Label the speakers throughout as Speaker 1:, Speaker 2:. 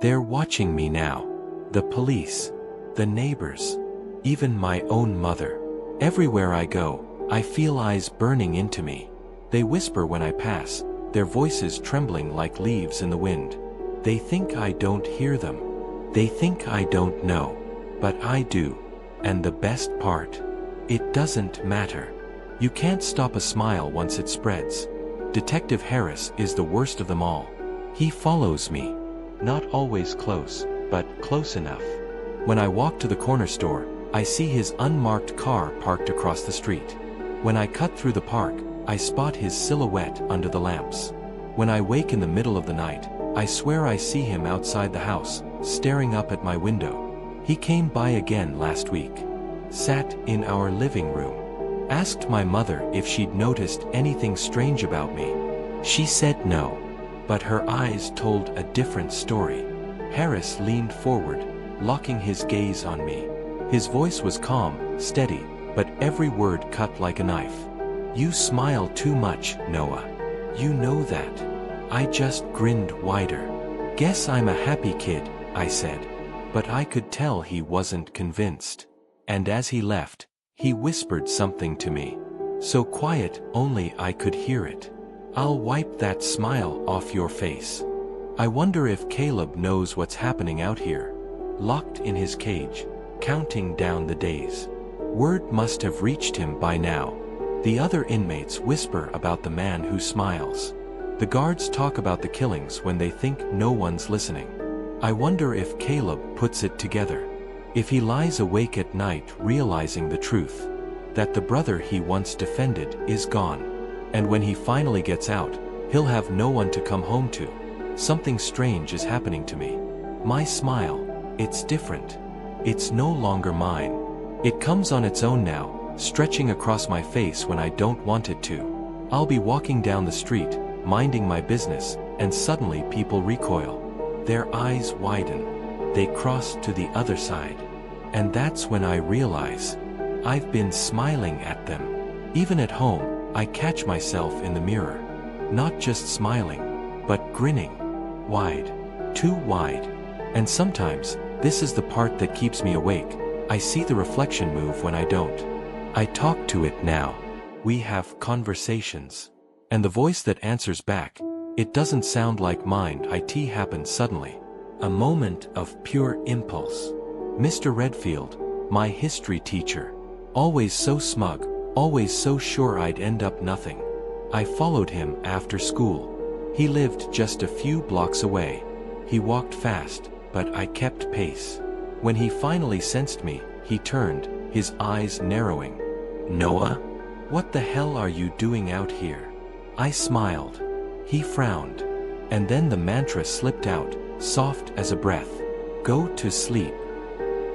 Speaker 1: They're watching me now. The police, the neighbors, even my own mother. Everywhere I go, I feel eyes burning into me. They whisper when I pass, their voices trembling like leaves in the wind. They think I don't hear them. They think I don't know. But I do. And the best part? It doesn't matter. You can't stop a smile once it spreads. Detective Harris is the worst of them all. He follows me. Not always close, but close enough. When I walk to the corner store, I see his unmarked car parked across the street. When I cut through the park, I spot his silhouette under the lamps. When I wake in the middle of the night, I swear I see him outside the house, staring up at my window. He came by again last week. Sat in our living room. Asked my mother if she'd noticed anything strange about me. She said no. But her eyes told a different story. Harris leaned forward, locking his gaze on me. His voice was calm, steady, but every word cut like a knife. You smile too much, Noah. You know that. I just grinned wider. Guess I'm a happy kid, I said. But I could tell he wasn't convinced. And as he left, he whispered something to me. So quiet, only I could hear it. I'll wipe that smile off your face. I wonder if Caleb knows what's happening out here. Locked in his cage, counting down the days. Word must have reached him by now. The other inmates whisper about the man who smiles. The guards talk about the killings when they think no one's listening. I wonder if Caleb puts it together. If he lies awake at night realizing the truth. That the brother he once defended is gone. And when he finally gets out, he'll have no one to come home to. Something strange is happening to me. My smile, it's different. It's no longer mine. It comes on its own now, stretching across my face when I don't want it to. I'll be walking down the street, minding my business, and suddenly people recoil. Their eyes widen. They cross to the other side. And that's when I realize I've been smiling at them. Even at home, I catch myself in the mirror. Not just smiling, but grinning. Wide. Too wide. And sometimes, this is the part that keeps me awake. I see the reflection move when I don't. I talk to it now. We have conversations. And the voice that answers back, it doesn't sound like mine. It happens suddenly. A moment of pure impulse. Mr. Redfield, my history teacher. Always so smug, always so sure I'd end up nothing. I followed him after school. He lived just a few blocks away. He walked fast, but I kept pace. When he finally sensed me, he turned, his eyes narrowing. Noah? What the hell are you doing out here? I smiled. He frowned. And then the mantra slipped out, soft as a breath. Go to sleep.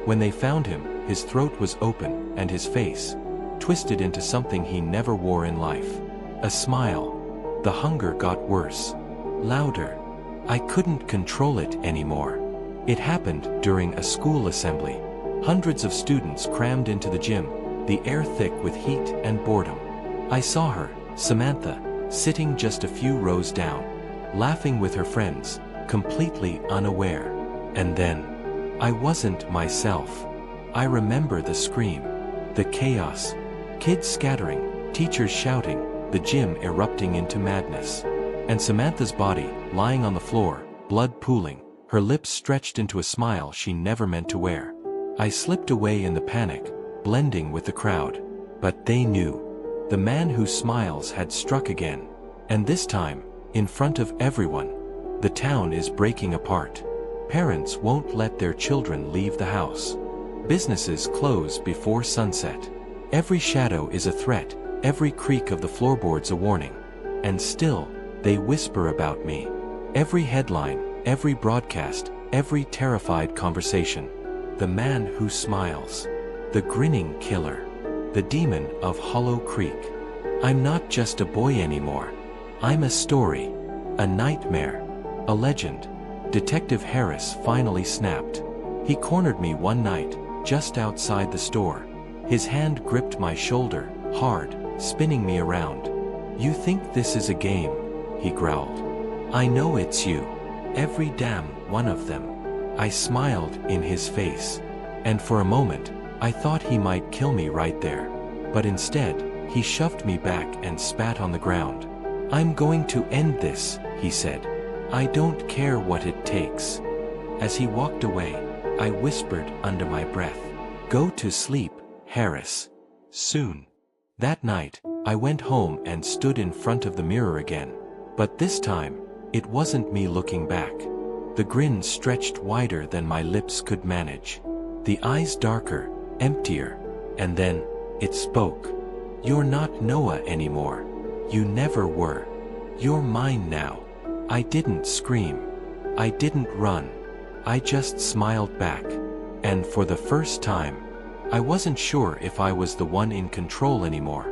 Speaker 1: When they found him, his throat was open, and his face twisted into something he never wore in life. A smile. The hunger got worse. Louder. I couldn't control it anymore. It happened during a school assembly. Hundreds of students crammed into the gym, the air thick with heat and boredom. I saw her, Samantha, sitting just a few rows down, laughing with her friends, completely unaware. And then, I wasn't myself. I remember the scream, the chaos, kids scattering, teachers shouting, the gym erupting into madness. And Samantha's body, lying on the floor, blood pooling, her lips stretched into a smile she never meant to wear. I slipped away in the panic, blending with the crowd. But they knew. The man who smiles had struck again. And this time, in front of everyone. The town is breaking apart. Parents won't let their children leave the house. Businesses close before sunset. Every shadow is a threat, every creak of the floorboards a warning. And still, they whisper about me. Every headline, every broadcast, every terrified conversation. The man who smiles. The grinning killer. The demon of Hollow Creek. I'm not just a boy anymore. I'm a story. A nightmare. A legend. Detective Harris finally snapped. He cornered me one night, just outside the store. His hand gripped my shoulder, hard, spinning me around. You think this is a game? He growled. I know it's you. Every damn one of them. I smiled in his face. And for a moment, I thought he might kill me right there. But instead, he shoved me back and spat on the ground. "I'm going to end this," he said. "I don't care what it takes." As he walked away, I whispered under my breath, "Go to sleep, Harris. Soon." That night, I went home and stood in front of the mirror again. But this time, it wasn't me looking back. The grin stretched wider than my lips could manage. The eyes darker, emptier. And then, it spoke. "You're not Noah anymore. You never were. You're mine now." I didn't scream. I didn't run. I just smiled back. And for the first time, I wasn't sure if I was the one in control anymore.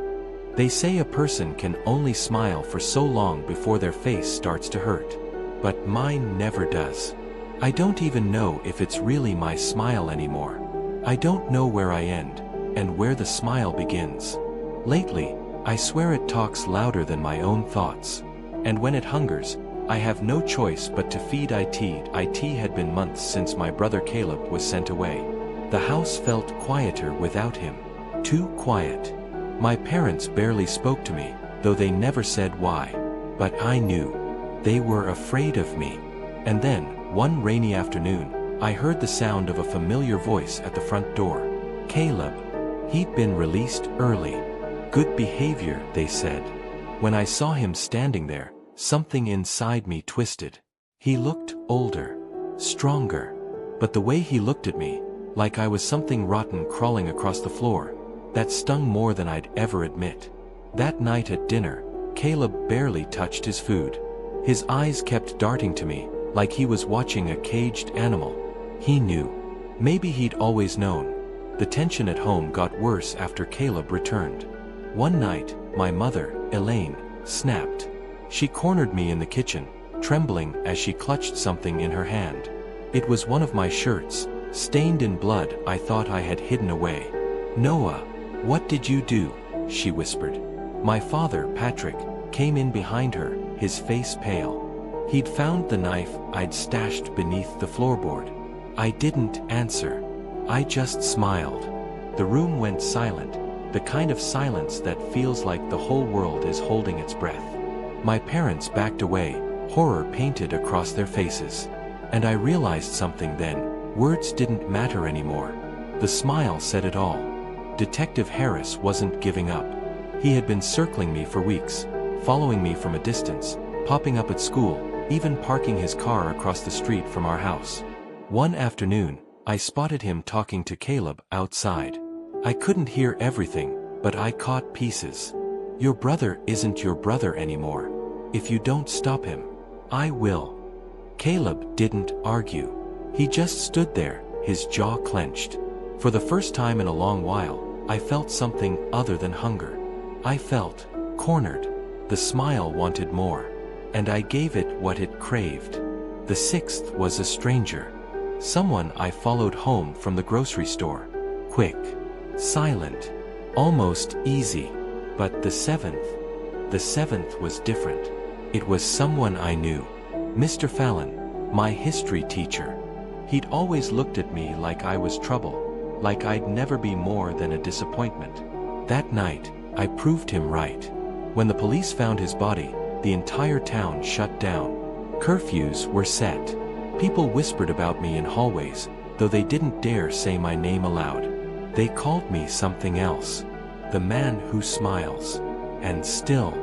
Speaker 1: They say a person can only smile for so long before their face starts to hurt. But mine never does. I don't even know if it's really my smile anymore. I don't know where I end, and where the smile begins. Lately, I swear it talks louder than my own thoughts. And when it hungers, I have no choice but to feed it. It had been months since my brother Caleb was sent away. The house felt quieter without him. Too quiet. My parents barely spoke to me, though they never said why. But I knew. They were afraid of me. And then, one rainy afternoon, I heard the sound of a familiar voice at the front door. Caleb. He'd been released early. Good behavior, they said. When I saw him standing there, something inside me twisted. He looked older, stronger. But the way he looked at me, like I was something rotten crawling across the floor, that stung more than I'd ever admit. That night at dinner, Caleb barely touched his food. His eyes kept darting to me, like he was watching a caged animal. He knew. Maybe he'd always known. The tension at home got worse after Caleb returned. One night, my mother, Elaine, snapped. She cornered me in the kitchen, trembling as she clutched something in her hand. It was one of my shirts, stained in blood I thought I had hidden away. "Noah, what did you do?" she whispered. My father, Patrick, came in behind her, his face pale. He'd found the knife I'd stashed beneath the floorboard. I didn't answer. I just smiled. The room went silent, the kind of silence that feels like the whole world is holding its breath. My parents backed away, horror painted across their faces. And I realized something then. Words didn't matter anymore. The smile said it all. Detective Harris wasn't giving up. He had been circling me for weeks, following me from a distance, popping up at school, even parking his car across the street from our house. One afternoon, I spotted him talking to Caleb outside. I couldn't hear everything, but I caught pieces. "Your brother isn't your brother anymore. If you don't stop him, I will." Caleb didn't argue. He just stood there, his jaw clenched. For the first time in a long while, I felt something other than hunger. I felt cornered. The smile wanted more. And I gave it what it craved. The sixth was a stranger. Someone I followed home from the grocery store. Quick. Silent. Almost easy. But the seventh was different. It was someone I knew. Mr. Fallon, my history teacher. He'd always looked at me like I was trouble, like I'd never be more than a disappointment. That night, I proved him right. When the police found his body, the entire town shut down. Curfews were set. People whispered about me in hallways, though they didn't dare say my name aloud. They called me something else. The man who smiles. And still,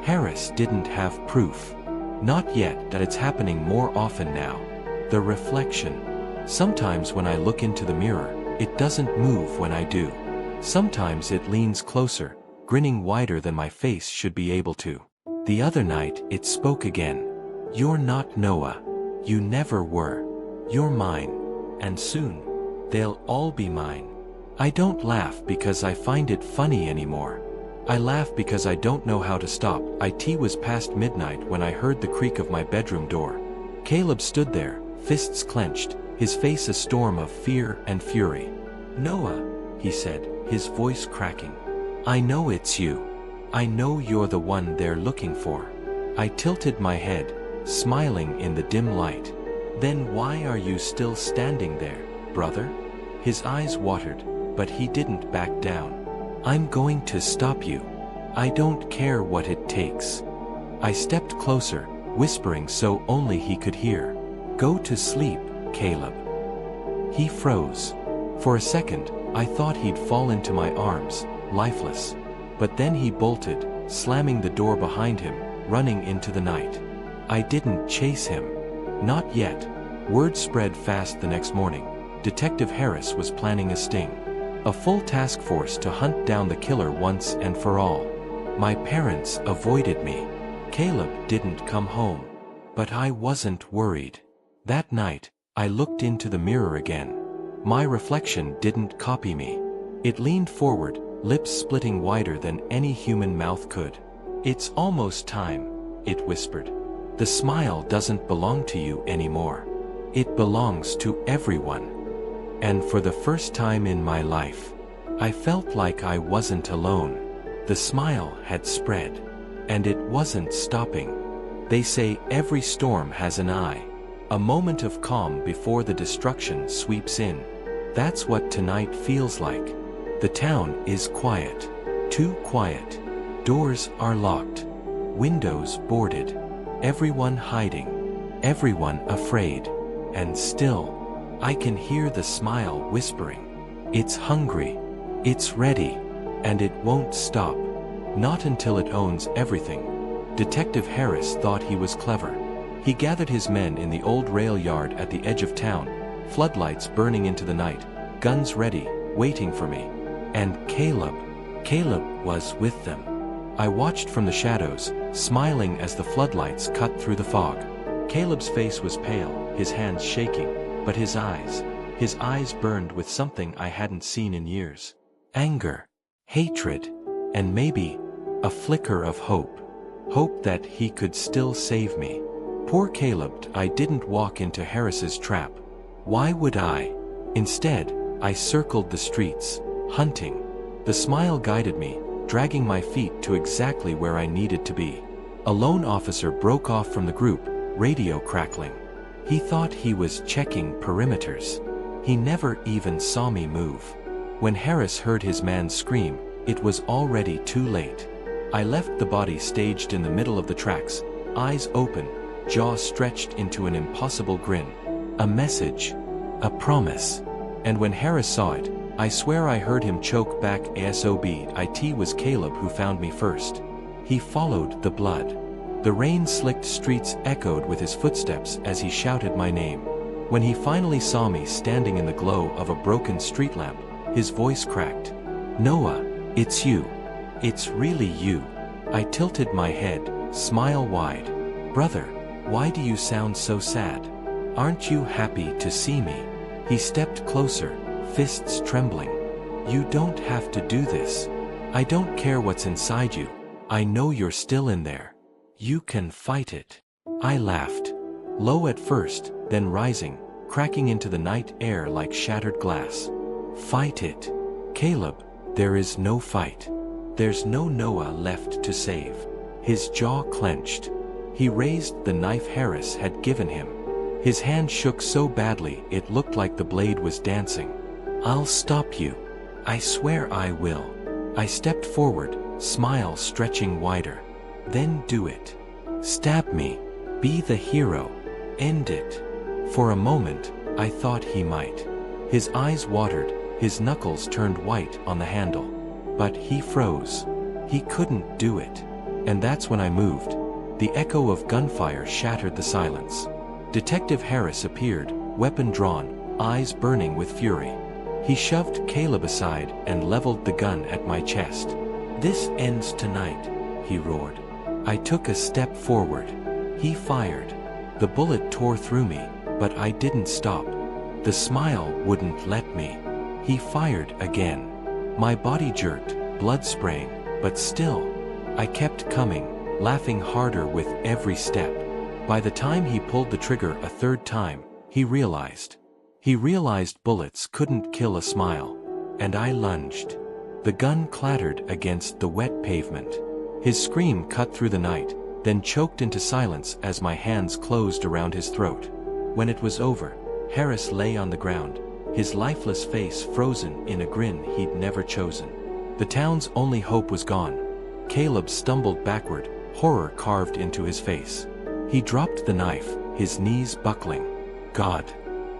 Speaker 1: Harris didn't have proof. Not yet, that it's happening more often now. The reflection. Sometimes when I look into the mirror, it doesn't move when I do. Sometimes it leans closer, grinning wider than my face should be able to. The other night, it spoke again. "You're not Noah. You never were. You're mine. And soon, they'll all be mine." I don't laugh because I find it funny anymore. I laugh because I don't know how to stop. It was past midnight when I heard the creak of my bedroom door. Caleb stood there, fists clenched, his face a storm of fear and fury. "Noah," he said, his voice cracking. "I know it's you. I know you're the one they're looking for." I tilted my head, smiling in the dim light. Then why are you still standing there, brother? His eyes watered, but he didn't back down. I'm going to stop you. I don't care what it takes. I stepped closer, whispering so only he could hear. Go to sleep, Caleb. He froze. For a second, I thought he'd fall into my arms, lifeless. But then he bolted, slamming the door behind him, running into the night. I didn't chase him. Not yet. Word spread fast the next morning. Detective Harris was planning a sting. A full task force to hunt down the killer once and for all. My parents avoided me. Caleb didn't come home. But I wasn't worried. That night, I looked into the mirror again. My reflection didn't copy me. It leaned forward, lips splitting wider than any human mouth could. It's almost time, it whispered. The smile doesn't belong to you anymore. It belongs to everyone. And for the first time in my life, I felt like I wasn't alone. The smile had spread. And it wasn't stopping. They say every storm has an eye. A moment of calm before the destruction sweeps in. That's what tonight feels like. The town is quiet. Too quiet. Doors are locked. Windows boarded. Everyone hiding. Everyone afraid. And still, I can hear the smile whispering. It's hungry. It's ready. And it won't stop. Not until it owns everything. Detective Harris thought he was clever. He gathered his men in the old rail yard at the edge of town, floodlights burning into the night, guns ready, waiting for me. And Caleb was with them. I watched from the shadows, smiling as the floodlights cut through the fog. Caleb's face was pale, his hands shaking, but his eyes burned with something I hadn't seen in years. Anger, hatred, and maybe a flicker of hope. Hope that he could still save me. Poor Caleb, I didn't walk into Harris's trap. Why would I? Instead, I circled the streets, hunting. The smile guided me, dragging my feet to exactly where I needed to be. A lone officer broke off from the group, radio crackling. He thought he was checking perimeters. He never even saw me move. When Harris heard his man scream, it was already too late. I left the body staged in the middle of the tracks, eyes open, jaw stretched into an impossible grin. A message. A promise. And when Harris saw it, I swear I heard him choke back, "ASOB, it was Caleb who found me first." He followed the blood. The rain-slicked streets echoed with his footsteps as he shouted my name. When he finally saw me standing in the glow of a broken street lamp, his voice cracked. "Noah, it's you. It's really you." I tilted my head, smile wide. "Brother, why do you sound so sad? Aren't you happy to see me?" He stepped closer, fists trembling. "You don't have to do this. I don't care what's inside you. I know you're still in there. You can fight it." I laughed. Low at first, then rising, cracking into the night air like shattered glass. "Fight it. Caleb, there is no fight. There's no Noah left to save." His jaw clenched. He raised the knife Harris had given him. His hand shook so badly it looked like the blade was dancing. "I'll stop you. I swear I will." I stepped forward, smile stretching wider. "Then do it. Stab me. Be the hero. End it." For a moment, I thought he might. His eyes watered, his knuckles turned white on the handle. But he froze. He couldn't do it. And that's when I moved. The echo of gunfire shattered the silence. Detective Harris appeared, weapon drawn, eyes burning with fury. He shoved Caleb aside and leveled the gun at my chest. "This ends tonight," he roared. I took a step forward. He fired. The bullet tore through me, but I didn't stop. The smile wouldn't let me. He fired again. My body jerked, blood spraying, but still, I kept coming, laughing harder with every step. By the time he pulled the trigger a third time, he realized. He realized bullets couldn't kill a smile. And I lunged. The gun clattered against the wet pavement. His scream cut through the night, then choked into silence as my hands closed around his throat. When it was over, Harris lay on the ground, his lifeless face frozen in a grin he'd never chosen. The town's only hope was gone. Caleb stumbled backward, horror carved into his face. He dropped the knife, his knees buckling. God.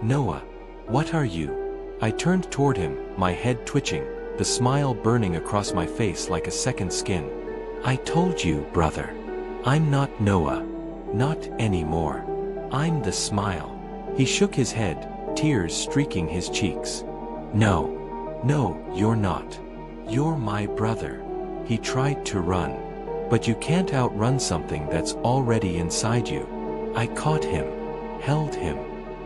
Speaker 1: Noah. What are you? I turned toward him, my head twitching, the smile burning across my face like a second skin. I told you, brother. I'm not Noah. Not anymore. I'm the smile. He shook his head, tears streaking his cheeks. No, you're not. You're my brother. He tried to run. But you can't outrun something that's already inside you. I caught him, held him,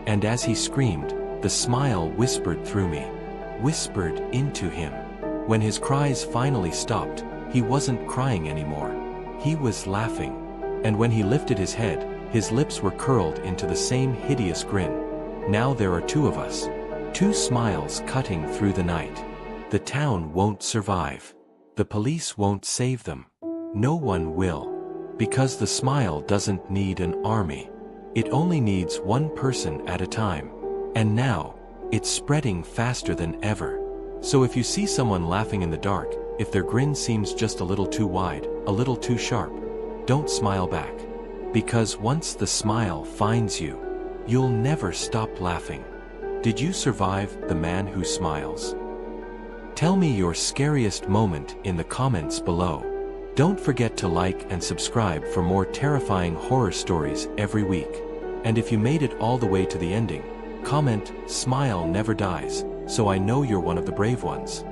Speaker 1: and as he screamed, the smile whispered through me, whispered into him. When his cries finally stopped, he wasn't crying anymore. He was laughing. And when he lifted his head, his lips were curled into the same hideous grin. Now there are two of us. Two smiles cutting through the night. The town won't survive. The police won't save them. No one will. Because the smile doesn't need an army. It only needs one person at a time. And now, it's spreading faster than ever. So if you see someone laughing in the dark, if their grin seems just a little too wide, a little too sharp, don't smile back. Because once the smile finds you, you'll never stop laughing. Did you survive the man who smiles? Tell me your scariest moment in the comments below. Don't forget to like and subscribe for more terrifying horror stories every week. And if you made it all the way to the ending, comment, "Smile never dies," so I know you're one of the brave ones.